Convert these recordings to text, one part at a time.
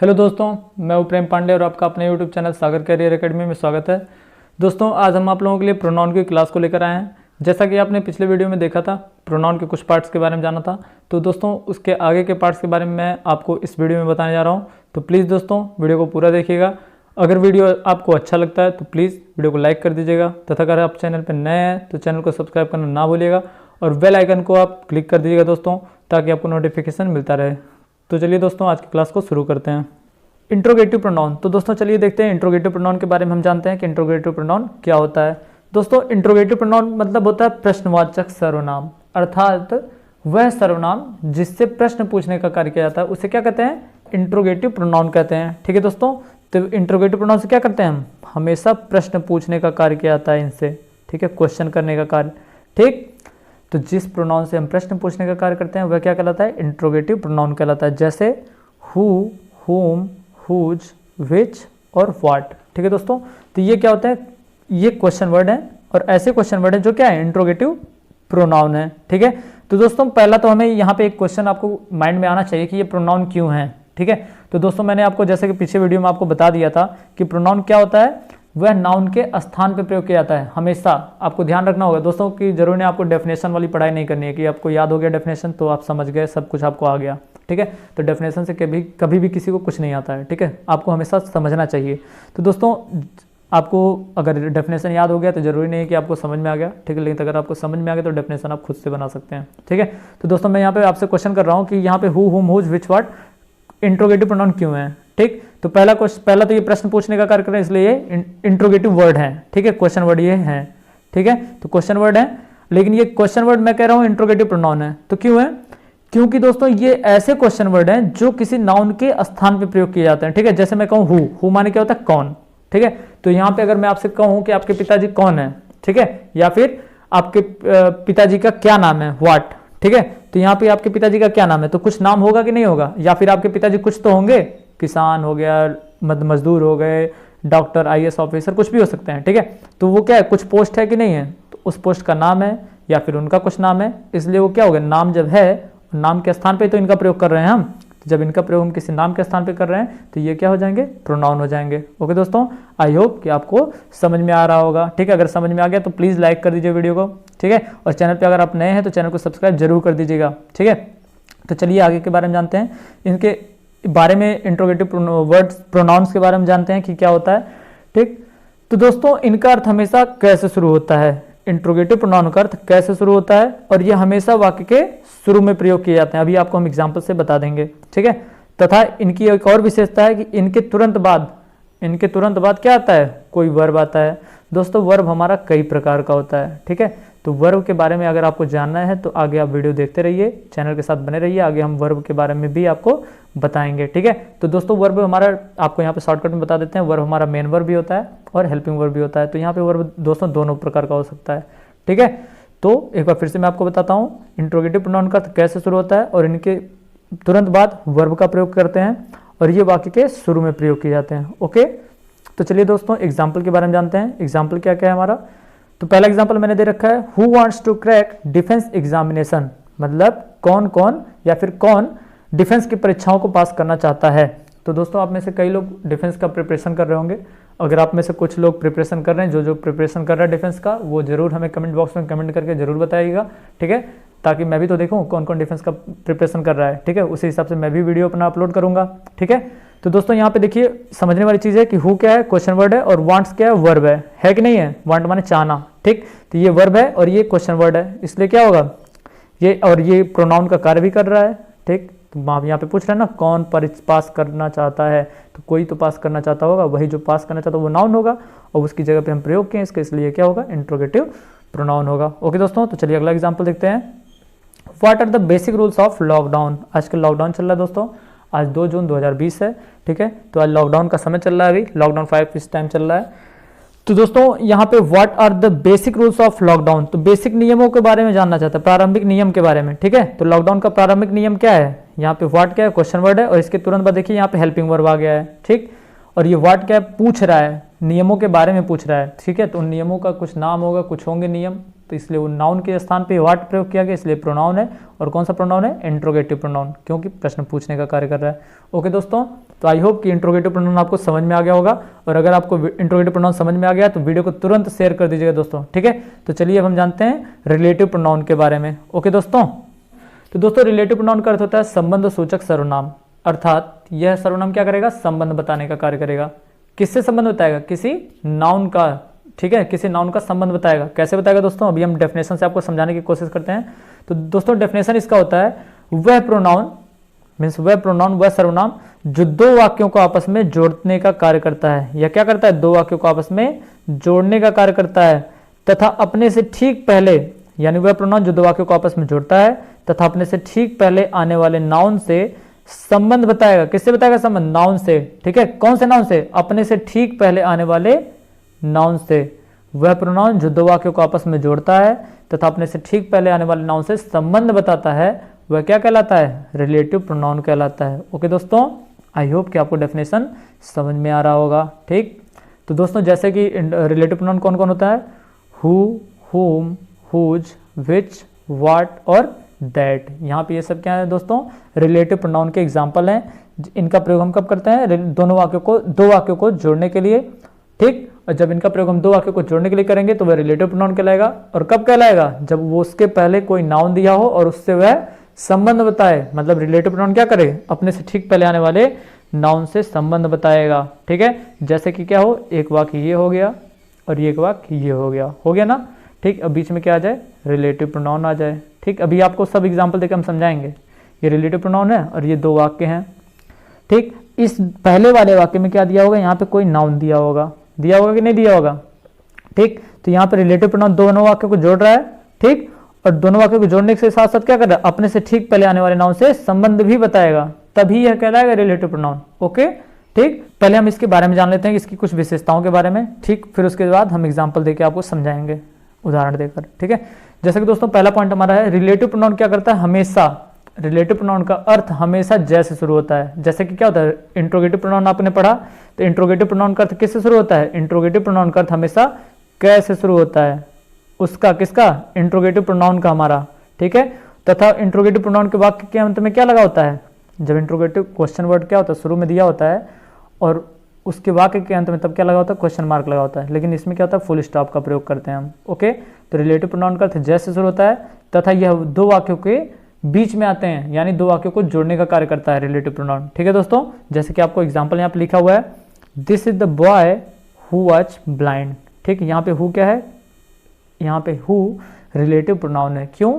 Hello दोस्तों, मैं हूं प्रेम पांडे और आपका अपने यूट्यूब चैनल सागर कैरियर एकेडमी में स्वागत है। दोस्तों, आज हम आप लोगों के लिए प्रोनाउन की क्लास को लेकर आए हैं। जैसा कि आपने पिछले वीडियो में देखा था, प्रोनाउन के कुछ पार्ट्स के बारे में जाना था, तो दोस्तों उसके आगे के पार्ट्स के बारे में मैं आपको इस वीडियो में बताने जा रहा हूँ। तो प्लीज़ दोस्तों वीडियो को पूरा देखिएगा। अगर वीडियो आपको अच्छा लगता है तो प्लीज़ वीडियो को लाइक कर दीजिएगा तथा अगर आप चैनल पर नए हैं तो चैनल को सब्सक्राइब करना ना भूलिएगा और बेल आइकन को आप क्लिक कर दीजिएगा दोस्तों, ताकि आपको नोटिफिकेशन मिलता रहे। तो चलिए दोस्तों, आज की क्लास को शुरू करते हैं। Interrogative pronoun. तो दोस्तों चलिए देखते हैं इंट्रोगेटिव प्रोनाउन के बारे में। हम जानते हैं कि इंट्रोगेटिव प्रोनाउन क्या होता है। दोस्तों, इंट्रोगेटिव प्रोनाउन मतलब होता है प्रश्नवाचक सर्वनाम, अर्थात वह सर्वनाम जिससे प्रश्न पूछने का कार्य किया जाता है उसे क्या कहते हैं? इंट्रोगेटिव प्रोनाउन कहते हैं। ठीक है दोस्तों, तो इंट्रोगेटिव प्रोनाउन से क्या करते हैं हम? हमेशा प्रश्न पूछने का कार्य किया जाता है इनसे। ठीक है, क्वेश्चन करने का कार्य। ठीक, तो जिस प्रोनाउन से हम प्रश्न पूछने का कार्य करते हैं वह क्या कहलाता है? इंट्रोगेटिव प्रोनाउन कहलाता है। जैसे हु, whom, whose, which और what। ठीक है दोस्तों, तो ये क्या होता है? ये क्वेश्चन वर्ड है और ऐसे क्वेश्चन वर्ड है जो क्या है? इंट्रोगेटिव प्रोनाउन है। ठीक है, तो दोस्तों पहला तो हमें यहाँ पे एक क्वेश्चन आपको माइंड में आना चाहिए कि ये प्रोनाउन क्यों है। ठीक है, तो दोस्तों मैंने आपको जैसे कि पीछे वीडियो में आपको बता दिया था कि प्रोनाउन क्या होता है, वह नाउन के स्थान पे प्रयोग किया जाता है। हमेशा आपको ध्यान रखना होगा दोस्तों कि जरूरी नहीं आपको डेफिनेशन वाली पढ़ाई नहीं करनी है कि आपको याद हो गया डेफिनेशन तो आप समझ गए, सब कुछ आपको आ गया। ठीक है, तो डेफिनेशन से कभी भी किसी को कुछ नहीं आता है। ठीक है, आपको हमेशा समझना चाहिए। तो दोस्तों आपको अगर डेफिनेशन याद हो गया तो जरूरी नहीं है कि आपको समझ में आ गया। ठीक है, लेकिन अगर आपको समझ में आ गया तो डेफिनेशन आप खुद से बना सकते हैं। ठीक है, तो दोस्तों मैं यहाँ पे आपसे क्वेश्चन कर रहा हूँ कि यहाँ पे who, whom, whose, which, what interrogative pronoun क्यों है। ठीक, तो पहला तो ये प्रश्न पूछने का कार्य कर रहे हैं, इसलिए ये इंट्रोगेटिव वर्ड है। ठीक है, क्वेश्चन वर्ड ये है। ठीक है, तो क्वेश्चन वर्ड है, लेकिन ये क्वेश्चन वर्ड मैं कह रहा हूँ इंट्रोगेटिव प्रोनाउन है। तो क्यों है? क्योंकि दोस्तों ये ऐसे क्वेश्चन वर्ड हैं जो किसी नाउन के स्थान पे प्रयोग किए जाते हैं। ठीक है, जैसे मैं कहूँ हु माने क्या होता है? कौन। ठीक है, तो यहाँ पे अगर मैं आपसे कहूँ कि आपके पिताजी कौन है, ठीक है, या फिर आपके पिताजी का क्या नाम है, व्हाट। ठीक है, तो यहाँ पे आपके पिताजी का क्या नाम है, तो कुछ नाम होगा कि नहीं होगा? या फिर आपके पिताजी कुछ तो होंगे, किसान हो गया, मजदूर हो गए, डॉक्टर, आईएएस ऑफिसर, कुछ भी हो सकते हैं। ठीक है, तो वो क्या है? कुछ पोस्ट है कि नहीं है, तो उस पोस्ट का नाम है या फिर उनका कुछ नाम है, इसलिए वो क्या हो गया? नाम जब है, नाम के स्थान पे तो इनका प्रयोग कर रहे हैं हम, तो जब इनका प्रयोग हम किसी नाम के स्थान पे कर रहे हैं तो ये क्या हो जाएंगे? प्रोनाउन हो जाएंगे। ओके दोस्तों, आई होप कि आपको समझ में आ रहा होगा। ठीक है, अगर समझ में आ गया तो प्लीज़ लाइक कर दीजिए वीडियो को। ठीक है, और चैनल पे अगर आप नए हैं तो चैनल को सब्सक्राइब जरूर कर दीजिएगा। ठीक है, तो चलिए आगे के बारे में जानते हैं, इनके बारे में इंट्रोगेटिव वर्ड्स प्रोनाउंस के बारे में जानते हैं कि क्या होता है। ठीक, तो दोस्तों इनका अर्थ हमेशा कैसे शुरू होता है? इंट्रोगेटिव प्रोनाउन का अर्थ कैसे शुरू होता है और ये हमेशा वाक्य के शुरू में प्रयोग किए जाते हैं। अभी आपको हम एग्जांपल से बता देंगे। ठीक है, तथा इनकी एक और विशेषता है कि इनके तुरंत बाद क्या आता है? कोई वर्ब आता है। दोस्तों वर्ब हमारा कई प्रकार का होता है। ठीक है, तो वर्ब के बारे में अगर आपको जानना है तो आगे आप वीडियो देखते रहिए, चैनल के साथ बने रहिए, आगे हम वर्ब के बारे में भी आपको बताएंगे। ठीक है, तो दोस्तों वर्ब हमारा आपको यहाँ पे शॉर्टकट में बता देते हैं। वर्ब हमारा मेन वर्ब भी होता है और हेल्पिंग वर्ब भी होता है। तो यहाँ पे वर्ब दोस्तों दोनों प्रकार का हो सकता है। ठीक है, तो एक बार फिर से मैं आपको बताता हूँ इंट्रोगेटिव प्रोनाउन का कैसे शुरू होता है और इनके तुरंत बाद वर्ब का प्रयोग करते हैं और ये वाक्य के शुरू में प्रयोग किए जाते हैं। ओके, तो चलिए दोस्तों एग्जाम्पल के बारे में जानते हैं। एग्जाम्पल क्या क्या है हमारा? तो पहला एग्जाम्पल मैंने दे रखा है, who wants to crack defence examination, मतलब कौन या फिर कौन डिफेंस की परीक्षाओं को पास करना चाहता है। तो दोस्तों आप में से कई लोग डिफेंस का प्रिपरेशन कर रहे होंगे। अगर आप में से कुछ लोग प्रिपरेशन कर रहे हैं, जो प्रिपरेशन कर रहा है डिफेंस का, वो जरूर हमें कमेंट बॉक्स में कमेंट करके जरूर बताइएगा। ठीक है, ताकि मैं भी तो देखूं कौन कौन डिफेंस का प्रिपरेशन कर रहा है। ठीक है, उसी हिसाब से मैं भी वीडियो अपना अपलोड करूंगा। ठीक है, तो दोस्तों यहाँ पे देखिए समझने वाली चीज़ है कि हु क्या है? क्वेश्चन वर्ड है और वांट्स क्या है? वर्ब है कि नहीं है? वांट माने चाहना। ठीक, तो ये वर्ब है और ये क्वेश्चन वर्ड है, इसलिए क्या होगा? ये प्रोनाउन का कार्य भी कर रहा है। ठीक, तो आप यहाँ पे पूछ रहे हैं ना कौन पास करना चाहता है, तो कोई तो पास करना चाहता होगा, वही जो पास करना चाहता है वो नाउन होगा और उसकी जगह पे हम प्रयोग किए इसके, इसलिए क्या होगा? इंट्रोगेटिव प्रोनाउन होगा। ओके दोस्तों, तो चलिए अगला एग्जाम्पल देखते हैं। What are the basic rules of lockdown? आजकल लॉकडाउन चल रहा है दोस्तों, आज 2 जून 2020 है। ठीक है, तो आज लॉकडाउन का समय चल रहा है, अभी लॉकडाउन 5 इस टाइम चल रहा है। तो दोस्तों यहाँ पे what are the basic rules of lockdown, तो बेसिक नियमों के बारे में जानना चाहता है, प्रारंभिक नियम के बारे में। ठीक है, तो लॉकडाउन का प्रारंभिक नियम क्या है? यहाँ पे व्हाट क्या है? क्वेश्चन वर्ड है और इसके तुरंत बाद देखिए यहाँ पे हेल्पिंग वर्ब आ गया है। ठीक, और ये व्हाट क्या है? पूछ रहा है, नियमों के बारे में पूछ रहा है। ठीक है, तो उन नियमों का कुछ नाम होगा, कुछ होंगे नियम। तो इसलिए वो नाउन के स्थान पे व्हाट प्रयोग किया गया, इसलिए प्रोनाउन है। और कौन सा प्रोनाउन है? इंट्रोगेटिव प्रोनाउन, क्योंकि प्रश्न पूछने का कार्य कर रहा है। ओके दोस्तों, तो आई होप कि इंट्रोगेटिव प्रोनाउन आपको समझ में आ गया होगा। और अगर आपको इंट्रोगेटिव प्रोनाउन समझ में आ गया तो वीडियो को तुरंत शेयर कर दीजिएगा दोस्तों, ठीक है। तो चलिए अब हम जानते हैं रिलेटिव प्रोनाउन के बारे में। ओके दोस्तों, तो दोस्तों रिलेटिव प्रोनाउन का अर्थ होता है संबंध सूचक सर्वनाम, अर्थात यह सर्वनाम क्या करेगा? संबंध बताने का कार्य करेगा। किससे संबंध बताएगा? किसी नाउन का, ठीक है, किसी नाउन का संबंध बताएगा। कैसे बताएगा दोस्तों? अभी हम डेफिनेशन से आपको समझाने की कोशिश करते हैं। तो दोस्तों डेफिनेशन इसका होता है वह प्रोनाउन मीन्स वह प्रोनाउन, वह सर्वनाम जो दो वाक्यों को आपस में जोड़ने का कार्य करता है। यह क्या करता है? दो वाक्यों को आपस में जोड़ने का कार्य करता है तथा अपने से ठीक पहले, यानी वह प्रोनाउन जो दो वाक्यों को आपस में जोड़ता है तथा अपने से ठीक पहले आने वाले नाउन से संबंध बताएगा। किससे बताएगा संबंध? नाउन से, ठीक है। कौन से नाउन से? अपने से ठीक पहले आने वाले नाउन से। वह प्रोनाउन जो दो वाक्यों को आपस में जोड़ता है तथा अपने से ठीक पहले आने वाले नाउन से संबंध बताता है, वह क्या कहलाता है? रिलेटिव प्रोनाउन कहलाता है। ओके दोस्तों, आई होप कि आपको डेफिनेशन समझ में आ रहा होगा, ठीक। तो दोस्तों जैसे कि रिलेटिव प्रोनाउन कौन कौन होता है? Who, whom, whose, which, what और दैट। यहाँ पे ये सब क्या है दोस्तों? रिलेटिव प्रोनाउन के एग्जाम्पल हैं। इनका प्रयोग हम कब करते हैं? दो वाक्यों को जोड़ने के लिए, ठीक। और जब इनका प्रयोग हम दो वाक्यों को जोड़ने के लिए करेंगे तो वह रिलेटिव प्रोनाउन कहलाएगा। और कब कहलाएगा? जब वो उसके पहले कोई नाउन दिया हो और उससे वह संबंध बताए। मतलब रिलेटिव प्रोनाउन क्या करे? अपने से ठीक पहले आने वाले नाउन से संबंध बताएगा, ठीक है। जैसे कि क्या हो? एक वाक्य ये हो गया और एक वाक्य ये हो गया ना, ठीक। अब बीच में क्या आ जाए? रिलेटिव प्रोनाउन आ जाए, ठीक। अभी आपको सब एग्जाम्पल देकर हम समझाएंगे। ये रिलेटिव प्रोनाउन है और ये दो वाक्य हैं, ठीक। इस पहले वाले वाक्य में क्या दिया होगा? यहाँ पे कोई नाउन दिया होगा कि नहीं दिया होगा, ठीक। तो यहाँ पे रिलेटिव प्रोनाउन दोनों वाक्यों को जोड़ रहा है, ठीक। और दोनों वाक्यों को जोड़ने के साथ साथ क्या कर रहा है? अपने से ठीक पहले आने वाले नाउन से संबंध भी बताएगा, तभी यह कहलाएगा रिलेटिव प्रोनाउन। ओके, ठीक। पहले हम इसके बारे में जान लेते हैं, इसकी कुछ विशेषताओं के बारे में, ठीक। फिर उसके बाद हम एग्जाम्पल देकर आपको समझाएंगे, उदाहरण देकर, ठीक है। जैसे कि दोस्तों पहला पॉइंट हमारा है रिलेटिव प्रोनाउन क्या करता है? हमेशा, रिलेटिव प्रोनाउन का अर्थ हमेशा जैसे शुरू होता है। जैसे कि क्या होता है? इंट्रोगेटिव प्रोनाउन आपने पढ़ा, तो इंट्रोगेटिव प्रोनाउन का अर्थ किससे शुरू होता है? इंट्रोगेटिव प्रोनाउन का अर्थ हमेशा कैसे शुरू होता है? उसका, किसका? इंट्रोगेटिव प्रोनाउन का हमारा, ठीक है। तथा इंट्रोगेटिव प्रोनाउन के वाक्य के अंत में क्या लगा होता है? जब इंट्रोगेटिव क्वेश्चन वर्ड क्या होता है? शुरू में दिया होता है और उसके वाक्य के अंत में तब क्या लगा होता है? क्वेश्चन मार्क लगा होता है। लेकिन इसमें क्या होता है? फुल स्टॉप का प्रयोग करते हैं हम। ओके, तो रिलेटिव प्रोनाउन का अर्थ जैसे शुरू होता है तथा यह दो वाक्यों के बीच में आते हैं, यानी दो वाक्यों को जोड़ने का कार्य करता है रिलेटिव प्रोनाउन, ठीक है दोस्तों। जैसे कि आपको एग्जांपल यहाँ पे लिखा हुआ है, this is the boy who was blind, ठीक। यहाँ पे हु क्या है? यहाँ पे हु रिलेटिव प्रोनाउन है। क्यों?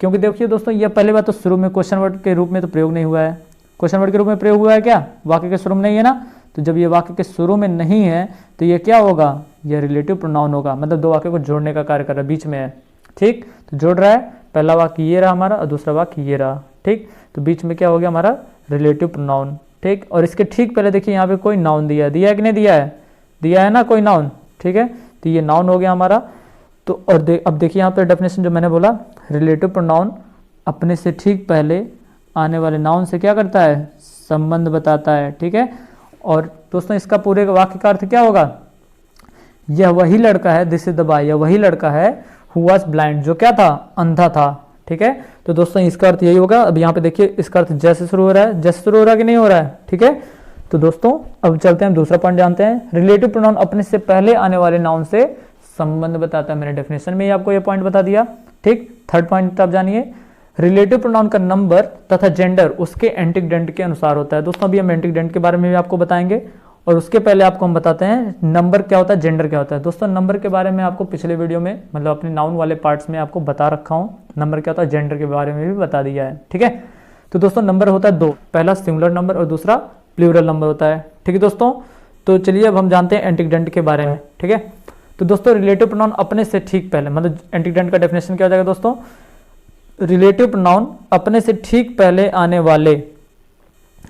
क्योंकि देखिए दोस्तों, यह पहले बात तो शुरू में क्वेश्चन वर्ड के रूप में तो प्रयोग नहीं हुआ है। क्वेश्चन वर्ड के रूप में प्रयोग हुआ है क्या? वाक्य के शुरू में नहीं है ना। तो जब ये वाक्य के शुरू में नहीं है तो ये क्या होगा? यह रिलेटिव प्रोनाउन होगा। मतलब दो वाक्य को जोड़ने का कार्य कर रहा है, बीच में है, ठीक। तो जोड़ रहा है, पहला वाक्य ये रहा हमारा और दूसरा वाक्य ये रहा, ठीक। तो बीच में क्या हो गया हमारा? रिलेटिव प्रोनाउन, ठीक। और इसके ठीक पहले देखिए यहाँ पे कोई नाउन दिया है कि नहीं दिया है? दिया है ना कोई नाउन, ठीक है। तो ये नाउन हो गया हमारा। तो और अब देखिए यहाँ पे डेफिनेशन जो मैंने बोला, रिलेटिव प्रोनाउन अपने से ठीक पहले आने वाले नाउन से क्या करता है? संबंध बताता है, ठीक है। और दोस्तों इसका पूरे वाक्य का अर्थ क्या होगा? यह वही लड़का है, दिस इज द बॉय, यह वही लड़का है हु वाज ब्लाइंड, जो क्या था? अंधा था, ठीक है। तो दोस्तों इसका अर्थ यही होगा। अब यहाँ पे देखिए इसका अर्थ जैसे शुरू हो रहा है, जैसे शुरू हो रहा है कि नहीं हो रहा है, ठीक है। तो दोस्तों अब चलते हैं, दूसरा पॉइंट जानते हैं। रिलेटिव प्रोनाउन अपने से पहले आने वाले नाउन से संबंध बताता है। मैंने डेफिनेशन में ही आपको ये पॉइंट बता दिया, ठीक। थर्ड पॉइंट आप जानिए, रिलेटिव प्रोनाउन का नंबर तथा जेंडर उसके एंटीग्रेंट के अनुसार होता है। दोस्तों अभी हम एंटीग्रेंट के बारे में भी आपको बताएंगे और उसके पहले आपको हम बताते हैं नंबर क्या होता है, जेंडर क्या होता है। दोस्तों नंबर के बारे में आपको पिछले वीडियो में, मतलब अपने नाउन वाले पार्ट्स में आपको बता रखा हूँ। नंबर क्या होता है, जेंडर के बारे में भी बता दिया है, ठीक है। तो दोस्तों नंबर होता है दो, पहला सिंगुलर नंबर और दूसरा प्लूरल नंबर होता है, ठीक है दोस्तों। तो चलिए अब हम जानते हैं एंटीग्रेंट के बारे में, ठीक है। तो दोस्तों रिलेटिव प्रोनाउन अपने से ठीक पहले, मतलब एंटीग्रेंट का डेफिनेशन क्या हो जाएगा दोस्तों? रिलेटिव प्रोनाउन अपने से ठीक पहले आने वाले,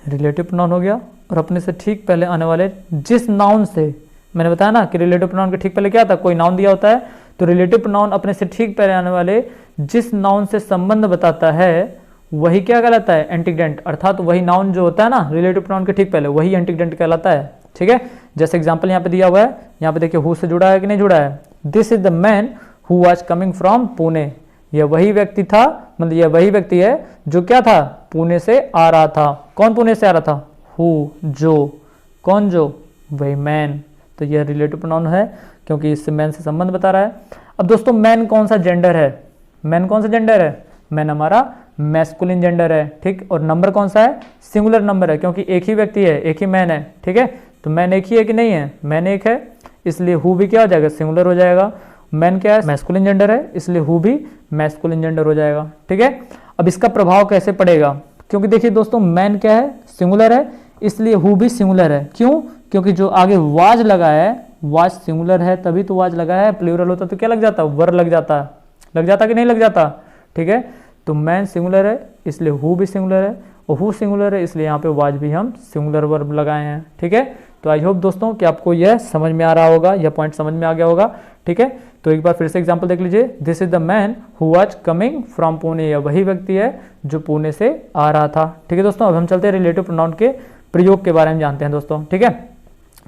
रिलेटिव प्रोनाउन हो गया, और अपने से ठीक पहले आने वाले जिस नाउन से, मैंने बताया ना कि रिलेटिव प्रोनाउन के ठीक पहले क्या था? कोई नाउन दिया होता है। तो रिलेटिव प्रोनाउन अपने से ठीक पहले आने वाले जिस नाउन से संबंध बताता है वही क्या कहलाता है? एंटीग्रेंट। अर्थात वही नाउन जो होता है ना रिलेटिव प्रोनाउन के ठीक पहले, वही एंटीग्रेंट कहलाता है, ठीक है। जैसे एग्जांपल यहाँ पे दिया हुआ है, यहाँ पे देखिए हु से जुड़ा है कि नहीं जुड़ा है? This is the man who was coming from Pune, यह वही व्यक्ति था, मतलब यह वही व्यक्ति है जो क्या था, पुणे से आ रहा था। कौन पुणे से आ रहा था, हु जो, कौन जो, वही मैन। तो यह रिलेटिव प्रोनाउन है क्योंकि इससे मैन से संबंध बता रहा है। अब दोस्तों मैन कौन सा जेंडर है, मैन कौन सा जेंडर है, मैन हमारा मैस्कुलिन जेंडर है, ठीक। और नंबर कौन सा है, सिंगुलर नंबर है, क्योंकि एक ही व्यक्ति है, एक ही मैन है, ठीक है। तो मैन एक ही है कि नहीं है, मैन एक है, इसलिए हु भी क्या हो जाएगा, सिंगुलर हो जाएगा। मैन क्या है, मैस्कुलिन जेंडर है, इसलिए हु भी मैस्कुलिन जेंडर हो जाएगा, ठीक है। अब इसका प्रभाव कैसे पड़ेगा, क्योंकि देखिए दोस्तों मैन क्या है, सिंगुलर है, इसलिए हु भी सिंगुलर है। क्यों, क्योंकि जो आगे वाज लगा है, वाज सिंगुलर है तभी तो वाज लगा है, प्लूरल होता तो क्या लग जाता, वर लग जाता, कि नहीं लग जाता, ठीक है। तो मैन सिंगुलर है इसलिए हु भी सिंगुलर है, और हु सिंगुलर है इसलिए यहाँ पे वाज भी हम सिंगुलर वर्ब लगाए हैं, ठीक है। तो आई होप दोस्तों कि आपको यह समझ में आ रहा होगा, यह पॉइंट समझ में आ गया होगा, ठीक है। तो एक बार फिर से एग्जांपल देख लीजिए, this is the man who was coming from Pune, यह वही व्यक्ति है जो पुणे से आ रहा था, ठीक है दोस्तों। अब हम चलते हैं रिलेटिव प्रोनाउन के प्रयोग के बारे में जानते हैं दोस्तों, ठीक है।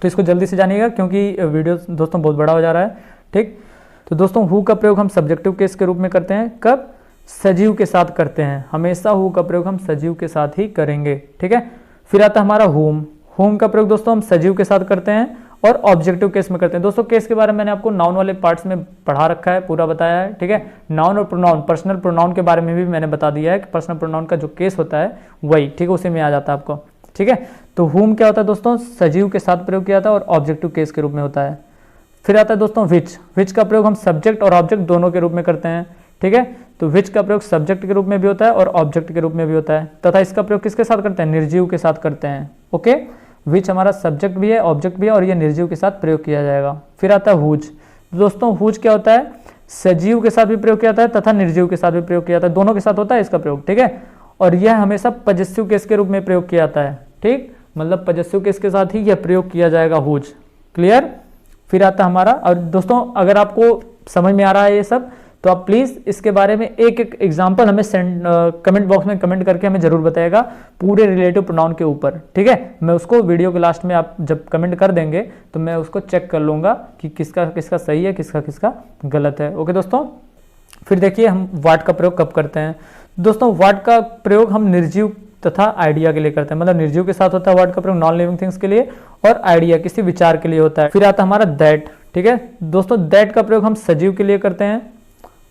तो इसको जल्दी से जानिएगा क्योंकि वीडियो दोस्तों बहुत बड़ा हो जा रहा है, ठीक। तो दोस्तों हु का प्रयोग हम सब्जेक्टिव केस के रूप में करते हैं, कब, सजीव के साथ करते हैं, हमेशा हु का प्रयोग हम सजीव के साथ ही करेंगे, ठीक है। फिर आता है हमारा होम, होम का प्रयोग दोस्तों हम सजीव के साथ करते हैं और ऑब्जेक्टिव केस में करते हैं। दोस्तों केस के बारे में मैंने आपको नाउन वाले पार्ट्स में पढ़ा रखा है, पूरा बताया है, ठीक है। नाउन और प्रोनाउन, पर्सनल प्रोनाउन के बारे में भी मैंने बता दिया है कि पर्सनल प्रोनाउन का जो केस होता है वही, ठीक है, उसी में आ जाता है आपको, ठीक है। तो हुम क्या होता है दोस्तों, सजीव के साथ प्रयोग किया जाता है और ऑब्जेक्टिव केस के रूप में होता है। फिर आता है दोस्तों विच, विच का प्रयोग हम सब्जेक्ट और ऑब्जेक्ट दोनों के रूप में करते हैं, ठीक है। तो विच का प्रयोग सब्जेक्ट के रूप में भी होता है और ऑब्जेक्ट के रूप में भी होता है, तथा इसका प्रयोग किसके साथ करते हैं, निर्जीव के साथ करते हैं, ओके। विच हमारा सब्जेक्ट भी है, ऑब्जेक्ट भी है, और ये निर्जीव के साथ प्रयोग किया जाएगा। फिर आता है हुज, दोस्तों हुज क्या होता है, सजीव के साथ भी प्रयोग किया जाता है तथा निर्जीव के साथ भी प्रयोग किया जाता है, दोनों के साथ होता है इसका प्रयोग, ठीक है। और यह हमेशा पजेसिव केस के रूप में प्रयोग किया जाता है, ठीक, मतलब पजेसिव केस के साथ ही यह प्रयोग किया जाएगा हुज, क्लियर। फिर आता है हमारा, और दोस्तों अगर आपको समझ में आ रहा है ये सब तो आप प्लीज इसके बारे में एक एक एग्जांपल हमें कमेंट बॉक्स में कमेंट करके हमें जरूर बताएगा पूरे रिलेटिव प्रोनाउन के ऊपर, ठीक है। मैं उसको वीडियो के लास्ट में आप जब कमेंट कर देंगे तो मैं उसको चेक कर लूंगा कि किसका किसका सही है, किसका किसका गलत है, ओके दोस्तों। फिर देखिए हम वाट का प्रयोग कब करते हैं दोस्तों, वाट का प्रयोग हम निर्जीव तथा आइडिया के लिए करते हैं, मतलब निर्जीव के साथ होता है वर्ड का प्रयोग नॉन लिविंग थिंग्स के लिए, और आइडिया किसी विचार के लिए होता है। फिर आता है हमारा दैट, ठीक है दोस्तों, दैट का प्रयोग हम सजीव के लिए करते हैं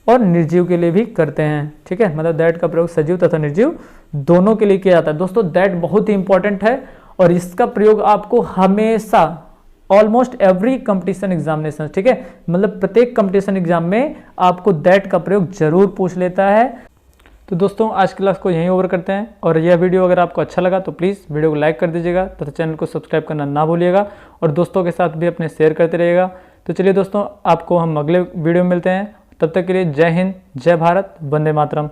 और निर्जीव के लिए भी करते हैं, ठीक है, मतलब दैट का प्रयोग सजीव तथा निर्जीव दोनों के लिए किया जाता है। दोस्तों दैट बहुत ही इंपॉर्टेंट है और इसका प्रयोग आपको हमेशा ऑलमोस्ट एवरी कंपटीशन एग्जामिनेशन, ठीक है, मतलब प्रत्येक कंपटीशन एग्जाम में आपको दैट का प्रयोग जरूर पूछ लेता है। तो दोस्तों आज की क्लास को यहीं ओवर करते हैं, और यह वीडियो अगर आपको अच्छा लगा तो प्लीज़ वीडियो को लाइक कर दीजिएगा तथा चैनल को सब्सक्राइब करना ना भूलिएगा, और दोस्तों के साथ भी अपने शेयर करते रहिएगा। तो चलिए दोस्तों आपको हम अगले वीडियो में मिलते हैं, तब तक के लिए जय हिंद, जय भारत, वंदे मातरम।